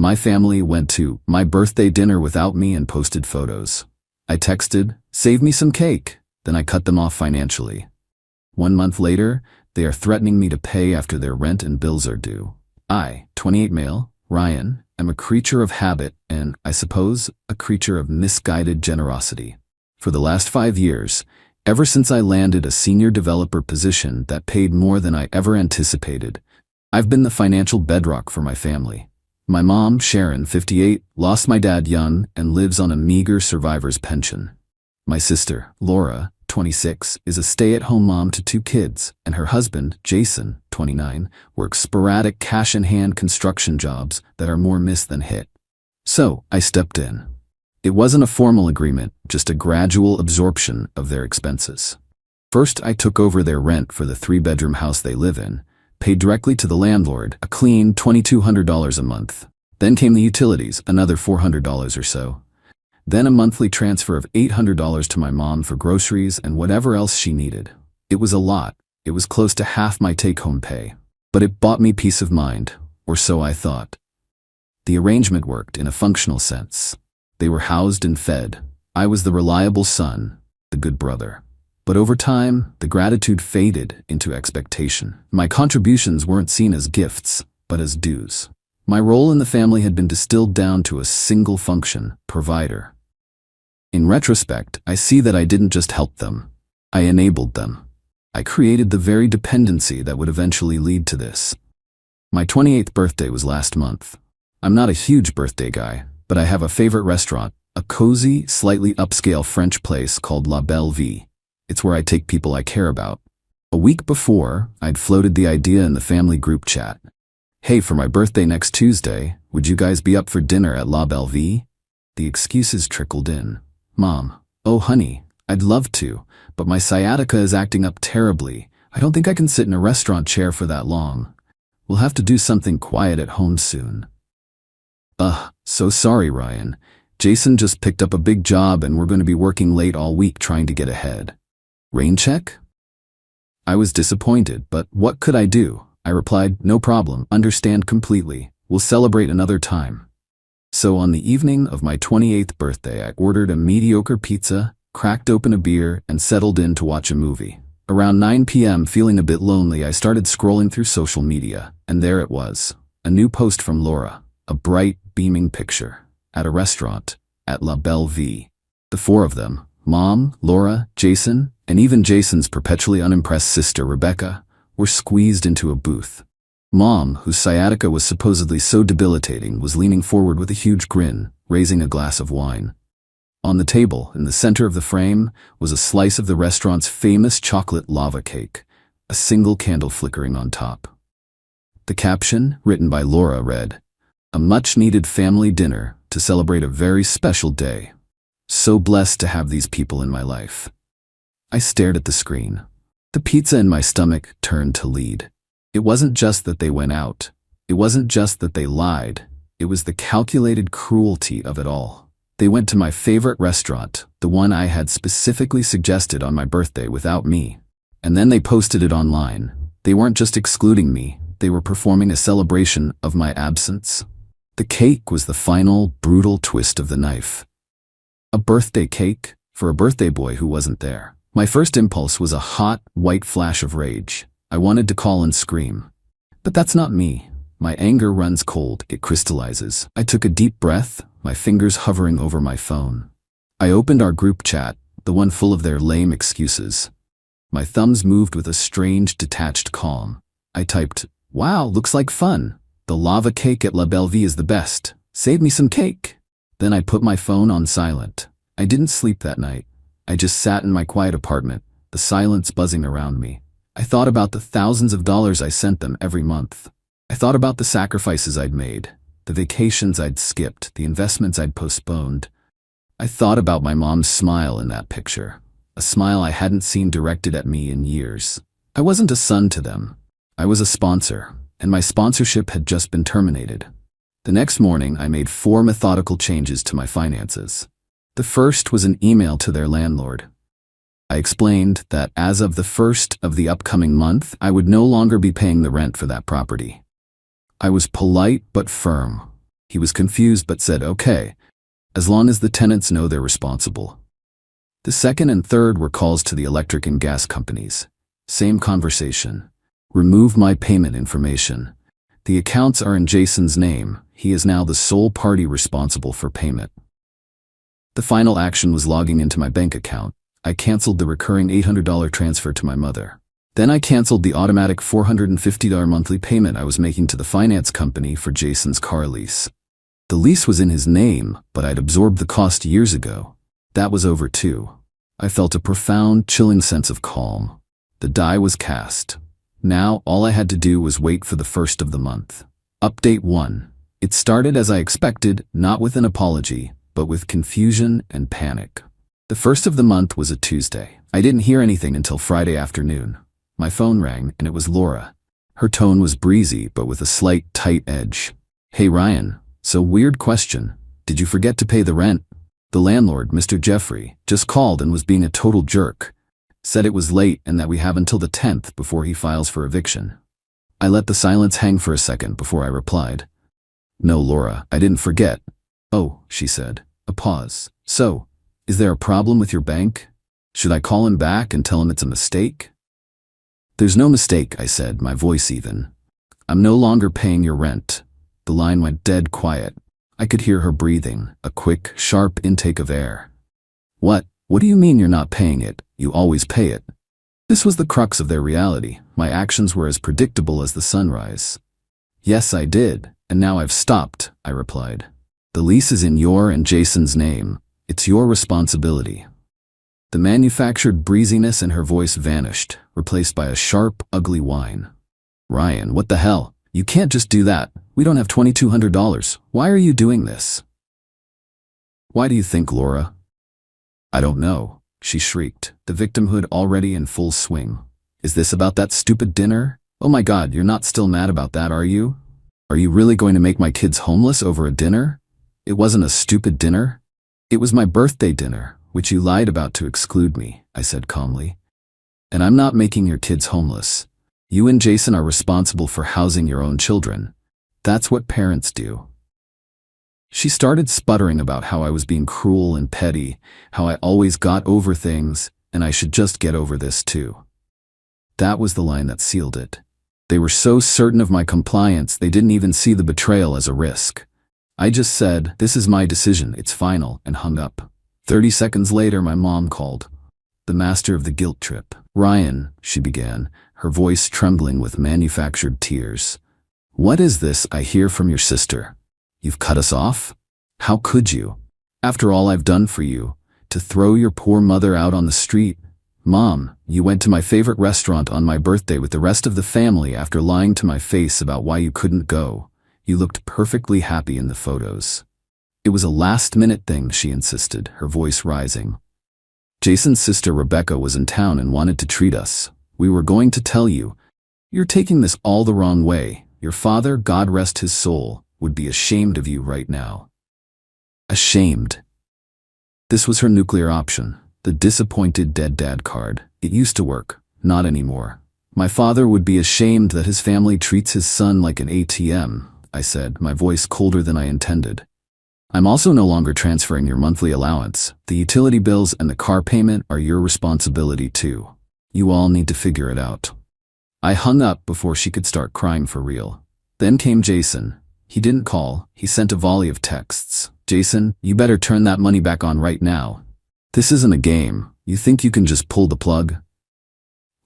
My family went to my birthday dinner without me and posted photos. I texted, "Save me some cake," then I cut them off financially. 1 month later, they are threatening me to pay after their rent and bills are due. I, 28 male, Ryan, am a creature of habit and, I suppose, a creature of misguided generosity. For the last 5 years, ever since I landed a senior developer position that paid more than I ever anticipated, I've been the financial bedrock for my family. My mom, Sharon, 58, lost my dad young and lives on a meager survivor's pension. My sister, Laura, 26, is a stay-at-home mom to 2 kids, and her husband, Jason, 29, works sporadic cash-in-hand construction jobs that are more miss than hit. So, I stepped in. It wasn't a formal agreement, just a gradual absorption of their expenses. First, I took over their rent for the 3-bedroom house they live in, paid directly to the landlord, a clean $2,200 a month. Then came the utilities, another $400 or so. Then a monthly transfer of $800 to my mom for groceries and whatever else she needed. It was a lot. It was close to half my take-home pay. But it bought me peace of mind, or so I thought. The arrangement worked in a functional sense. They were housed and fed. I was the reliable son, the good brother. But over time, the gratitude faded into expectation. My contributions weren't seen as gifts, but as dues. My role in the family had been distilled down to a single function: provider. In retrospect, I see that I didn't just help them. I enabled them. I created the very dependency that would eventually lead to this. My 28th birthday was last month. I'm not a huge birthday guy, but I have a favorite restaurant, a cozy, slightly upscale French place called La Belle Vie. It's where I take people I care about. A week before, I'd floated the idea in the family group chat. "Hey, for my birthday next Tuesday, would you guys be up for dinner at La Belle Vie?" The excuses trickled in. "Mom, oh honey, I'd love to, but my sciatica is acting up terribly. I don't think I can sit in a restaurant chair for that long. We'll have to do something quiet at home soon." So sorry, Ryan. Jason just picked up a big job and we're going to be working late all week trying to get ahead. Rain check? I was disappointed, but what could I do? I replied, "No problem, understand completely. We'll celebrate another time." So on the evening of my 28th birthday, I ordered a mediocre pizza, cracked open a beer, and settled in to watch a movie. Around 9 p.m., feeling a bit lonely, I started scrolling through social media, and there it was. A new post from Laura. A bright, beaming picture. At a restaurant. At La Belle Vie. The 4 of them, Mom, Laura, Jason, and even Jason's perpetually unimpressed sister, Rebecca, were squeezed into a booth. Mom, whose sciatica was supposedly so debilitating, was leaning forward with a huge grin, raising a glass of wine. On the table, in the center of the frame, was a slice of the restaurant's famous chocolate lava cake, a single candle flickering on top. The caption, written by Laura, read, "A much-needed family dinner to celebrate a very special day. So blessed to have these people in my life." I stared at the screen. The pizza in my stomach turned to lead. It wasn't just that they went out. It wasn't just that they lied. It was the calculated cruelty of it all. They went to my favorite restaurant, the one I had specifically suggested on my birthday without me. And then they posted it online. They weren't just excluding me. They were performing a celebration of my absence. The cake was the final, brutal twist of the knife. A birthday cake for a birthday boy who wasn't there. My first impulse was a hot, white flash of rage. I wanted to call and scream. But that's not me. My anger runs cold, it crystallizes. I took a deep breath, my fingers hovering over my phone. I opened our group chat, the one full of their lame excuses. My thumbs moved with a strange, detached calm. I typed, "Wow, looks like fun. The lava cake at La Belle Vie is the best. Save me some cake." Then I put my phone on silent. I didn't sleep that night. I just sat in my quiet apartment, the silence buzzing around me. I thought about the thousands of dollars I sent them every month. I thought about the sacrifices I'd made, the vacations I'd skipped, the investments I'd postponed. I thought about my mom's smile in that picture, a smile I hadn't seen directed at me in years. I wasn't a son to them. I was a sponsor, and my sponsorship had just been terminated. The next morning, I made 4 methodical changes to my finances. The first was an email to their landlord. I explained that as of the 1st of the upcoming month, I would no longer be paying the rent for that property. I was polite but firm. He was confused but said, "Okay, as long as the tenants know they're responsible." The second and third were calls to the electric and gas companies. Same conversation. "Remove my payment information. The accounts are in Jason's name. He is now the sole party responsible for payment." The final action was logging into my bank account. I canceled the recurring $800 transfer to my mother. Then I canceled the automatic $450 monthly payment I was making to the finance company for Jason's car lease. The lease was in his name, but I'd absorbed the cost years ago. That was over too. I felt a profound, chilling sense of calm. The die was cast. Now, all I had to do was wait for the first of the month. Update 1. It started as I expected, not with an apology, but with confusion and panic. The first of the month was a Tuesday. I didn't hear anything until Friday afternoon. My phone rang, and it was Laura. Her tone was breezy, but with a slight, tight edge. "Hey Ryan, so weird question. Did you forget to pay the rent? The landlord, Mr. Jeffrey, just called and was being a total jerk. Said it was late and that we have until the 10th before he files for eviction." I let the silence hang for a second before I replied. "No, Laura, I didn't forget." "Oh," she said. A pause. "So, is there a problem with your bank? Should I call him back and tell him it's a mistake?" "There's no mistake," I said, my voice even. "I'm no longer paying your rent." The line went dead quiet. I could hear her breathing, a quick, sharp intake of air. What do you mean you're not paying it? You always pay it." This was the crux of their reality. My actions were as predictable as the sunrise. "Yes, I did, and now I've stopped," I replied. "The lease is in your and Jason's name. It's your responsibility." The manufactured breeziness in her voice vanished, replaced by a sharp, ugly whine. "Ryan, what the hell? You can't just do that. We don't have $2,200. Why are you doing this?" "Why do you think, Laura?" "I don't know," she shrieked, the victimhood already in full swing. "Is this about that stupid dinner? Oh my God, you're not still mad about that, are you? Are you really going to make my kids homeless over a dinner? It wasn't a stupid dinner. It was my birthday dinner, which you lied about to exclude me," I said calmly. "And I'm not making your kids homeless. You and Jason are responsible for housing your own children. That's what parents do." She started sputtering about how I was being cruel and petty, how I always got over things, and I should just get over this too. That was the line that sealed it. They were so certain of my compliance they didn't even see the betrayal as a risk. I just said, "This is my decision, it's final," and hung up. 30 seconds later, my mom called. The master of the guilt trip. "Ryan," she began, her voice trembling with manufactured tears. "What is this I hear from your sister? You've cut us off? How could you? After all I've done for you, to throw your poor mother out on the street? Mom, you went to my favorite restaurant on my birthday with the rest of the family after lying to my face about why you couldn't go. You looked perfectly happy in the photos." "It was a last-minute thing," she insisted, her voice rising. "Jason's sister Rebecca was in town and wanted to treat us. We were going to tell you. You're taking this all the wrong way. Your father, God rest his soul, would be ashamed of you right now." Ashamed. This was her nuclear option, the disappointed dead dad card. It used to work, not anymore. "My father would be ashamed that his family treats his son like an ATM," I said, my voice colder than I intended. "I'm also no longer transferring your monthly allowance. The utility bills and the car payment are your responsibility too. You all need to figure it out." I hung up before she could start crying for real. Then came Jason. He didn't call, he sent a volley of texts. "Jason, you better turn that money back on right now. This isn't a game. You think you can just pull the plug?"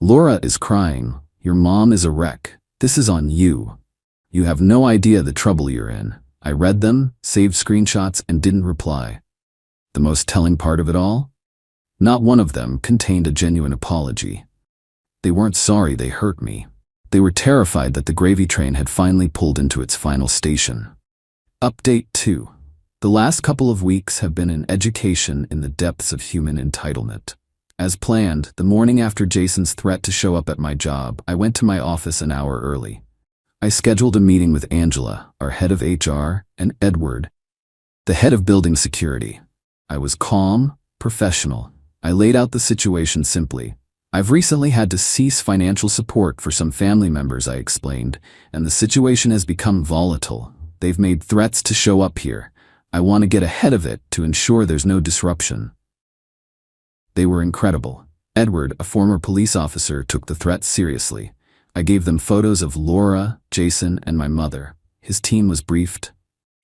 "Laura is crying. Your mom is a wreck. This is on you. You have no idea the trouble you're in." I read them, saved screenshots, and didn't reply. The most telling part of it all? Not one of them contained a genuine apology. They weren't sorry they hurt me. They were terrified that the gravy train had finally pulled into its final station. Update 2. The last couple of weeks have been an education in the depths of human entitlement. As planned, the morning after Jason's threat to show up at my job, I went to my office an hour early. I scheduled a meeting with Angela, our head of HR, and Edward, the head of building security. I was calm, professional. I laid out the situation simply. "I've recently had to cease financial support for some family members," I explained, "and the situation has become volatile. They've made threats to show up here. I want to get ahead of it to ensure there's no disruption." They were incredible. Edward, a former police officer, took the threats seriously. I gave them photos of Laura, Jason, and my mother. His team was briefed.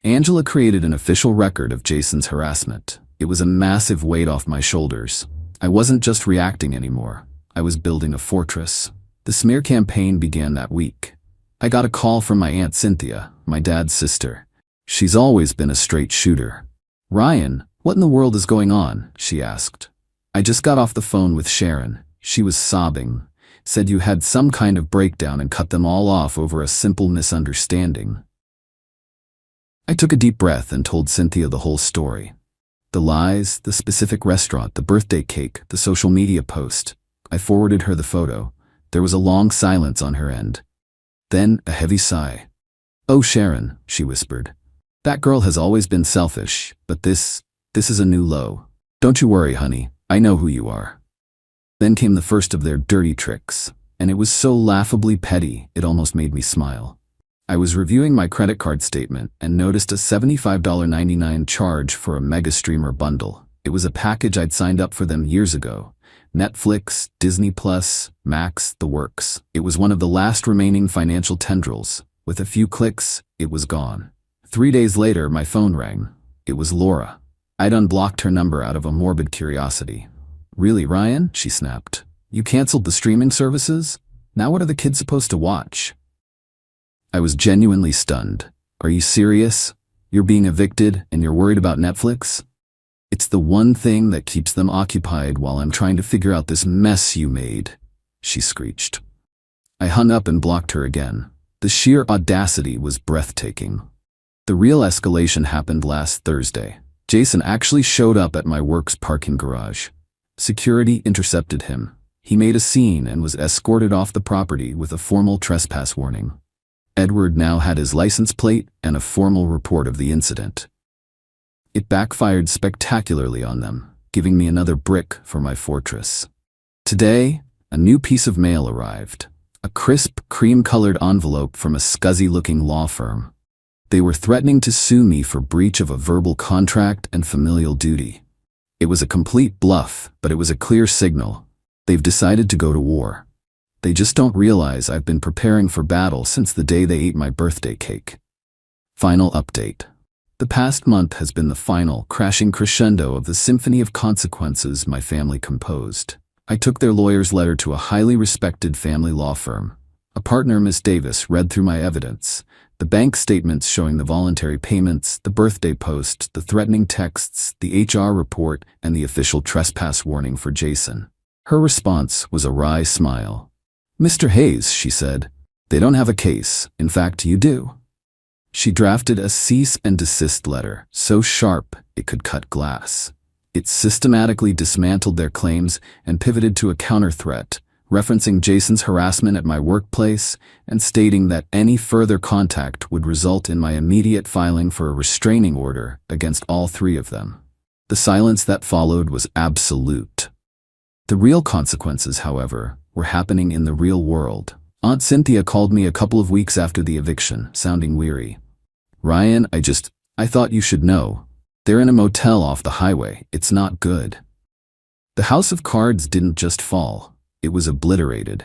Angela created an official record of Jason's harassment. It was a massive weight off my shoulders. I wasn't just reacting anymore. I was building a fortress. The smear campaign began that week. I got a call from my Aunt Cynthia, my dad's sister. She's always been a straight shooter. "Ryan, what in the world is going on?" she asked. "I just got off the phone with Sharon." She was sobbing. "Said you had some kind of breakdown and cut them all off over a simple misunderstanding." I took a deep breath and told Cynthia the whole story. The lies, the specific restaurant, the birthday cake, the social media post. I forwarded her the photo. There was a long silence on her end. Then a heavy sigh. "Oh, Sharon," she whispered. "That girl has always been selfish, but this is a new low. Don't you worry, honey. I know who you are." Then came the first of their dirty tricks, and it was so laughably petty it almost made me smile. I was reviewing my credit card statement and noticed a $75.99 charge for a Mega Streamer bundle. It was a package I'd signed up for them years ago. Netflix, Disney Plus, Max, the works. It was one of the last remaining financial tendrils. With a few clicks, it was gone. 3 days later, my phone rang. It was Laura. I'd unblocked her number out of a morbid curiosity. "Really, Ryan?" she snapped. "You canceled the streaming services? Now what are the kids supposed to watch?" I was genuinely stunned. "Are you serious? You're being evicted and you're worried about Netflix? It's the one thing that keeps them occupied while I'm trying to figure out this mess you made," she screeched. I hung up and blocked her again. The sheer audacity was breathtaking. The real escalation happened last Thursday. Jason actually showed up at my work's parking garage. Security intercepted him. He made a scene and was escorted off the property with a formal trespass warning. Edward now had his license plate and a formal report of the incident. It backfired spectacularly on them, giving me another brick for my fortress. Today, a new piece of mail arrived. A crisp, cream-colored envelope from a scuzzy-looking law firm. They were threatening to sue me for breach of a verbal contract and familial duty. It was a complete bluff, but it was a clear signal. They've decided to go to war. They just don't realize I've been preparing for battle since the day they ate my birthday cake. Final update. The past month has been the final, crashing crescendo of the symphony of consequences my family composed. I took their lawyer's letter to a highly respected family law firm. A partner, Miss Davis, read through my evidence. The bank statements showing the voluntary payments, the birthday post, the threatening texts, the HR report, and the official trespass warning for Jason. Her response was a wry smile. "Mr. Hayes," she said, "they don't have a case. In fact, you do." She drafted a cease and desist letter, so sharp it could cut glass. It systematically dismantled their claims and pivoted to a counter-threat, referencing Jason's harassment at my workplace and stating that any further contact would result in my immediate filing for a restraining order against all three of them. The silence that followed was absolute. The real consequences, however, were happening in the real world. Aunt Cynthia called me a couple of weeks after the eviction, sounding weary. "Ryan, I thought you should know. They're in a motel off the highway. It's not good." The house of cards didn't just fall. It was obliterated.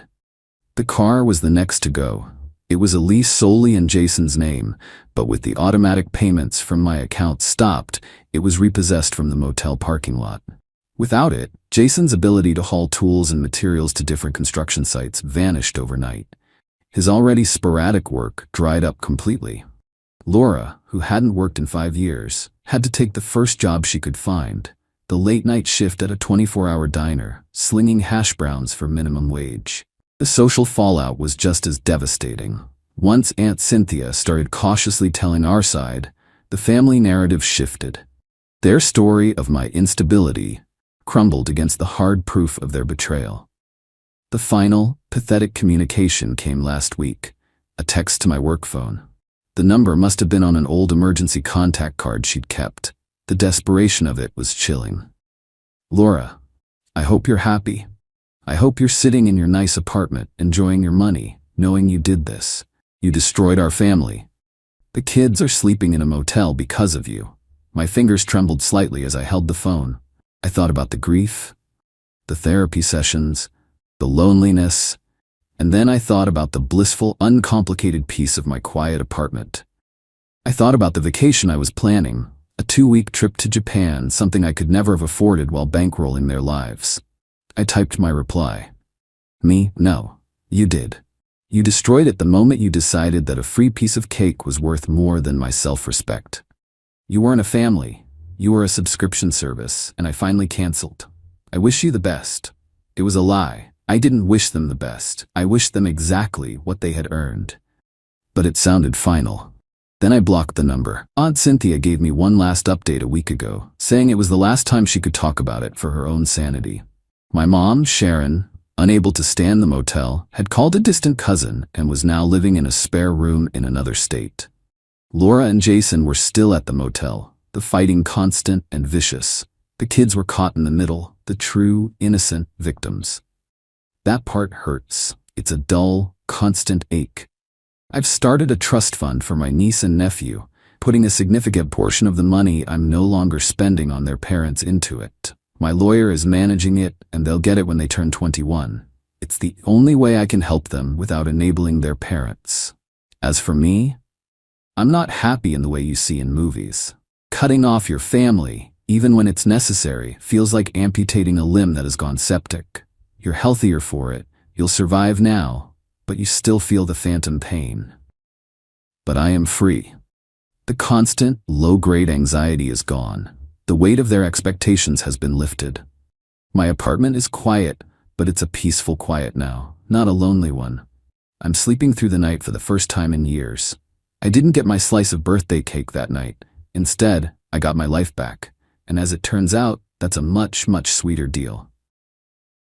The car was the next to go. It was a lease solely in Jason's name, but with the automatic payments from my account stopped, it was repossessed from the motel parking lot. Without it, Jason's ability to haul tools and materials to different construction sites vanished overnight. His already sporadic work dried up completely. Laura, who hadn't worked in 5 years, had to take the first job she could find, the late-night shift at a 24-hour diner, slinging hash browns for minimum wage. The social fallout was just as devastating. Once Aunt Cynthia started cautiously telling our side, the family narrative shifted. Their story of my instability crumbled against the hard proof of their betrayal. The final, pathetic communication came last week, a text to my work phone. The number must have been on an old emergency contact card she'd kept. The desperation of it was chilling. "Laura, I hope you're happy. I hope you're sitting in your nice apartment, enjoying your money, knowing you did this. You destroyed our family. The kids are sleeping in a motel because of you. My fingers trembled slightly as I held the phone. I thought about the grief, the therapy sessions, the loneliness, and then I thought about the blissful, uncomplicated peace of my quiet apartment. I thought about the vacation I was planning, a 2-week trip to Japan, something I could never have afforded while bankrolling their lives. I typed my reply. Me? No. You did. You destroyed it the moment you decided that a free piece of cake was worth more than my self-respect. You weren't a family. You were a subscription service, and I finally canceled. I wish you the best. It was a lie. I didn't wish them the best. I wished them exactly what they had earned. But it sounded final. Then I blocked the number. Aunt Cynthia gave me one last update a week ago, saying it was the last time she could talk about it for her own sanity. My mom, Sharon, unable to stand the motel, had called a distant cousin and was now living in a spare room in another state. Laura and Jason were still at the motel, the fighting constant and vicious. The kids were caught in the middle, the true, innocent victims. That part hurts. It's a dull, constant ache. I've started a trust fund for my niece and nephew, putting a significant portion of the money I'm no longer spending on their parents into it. My lawyer is managing it, and they'll get it when they turn 21. It's the only way I can help them without enabling their parents. As for me, I'm not happy in the way you see in movies. Cutting off your family, even when it's necessary, feels like amputating a limb that has gone septic. You're healthier for it, you'll survive now, but you still feel the phantom pain. But I am free. The constant, low-grade anxiety is gone. The weight of their expectations has been lifted. My apartment is quiet, but it's a peaceful quiet now, not a lonely one. I'm sleeping through the night for the first time in years. I didn't get my slice of birthday cake that night. Instead, I got my life back. And as it turns out, that's a much, much sweeter deal.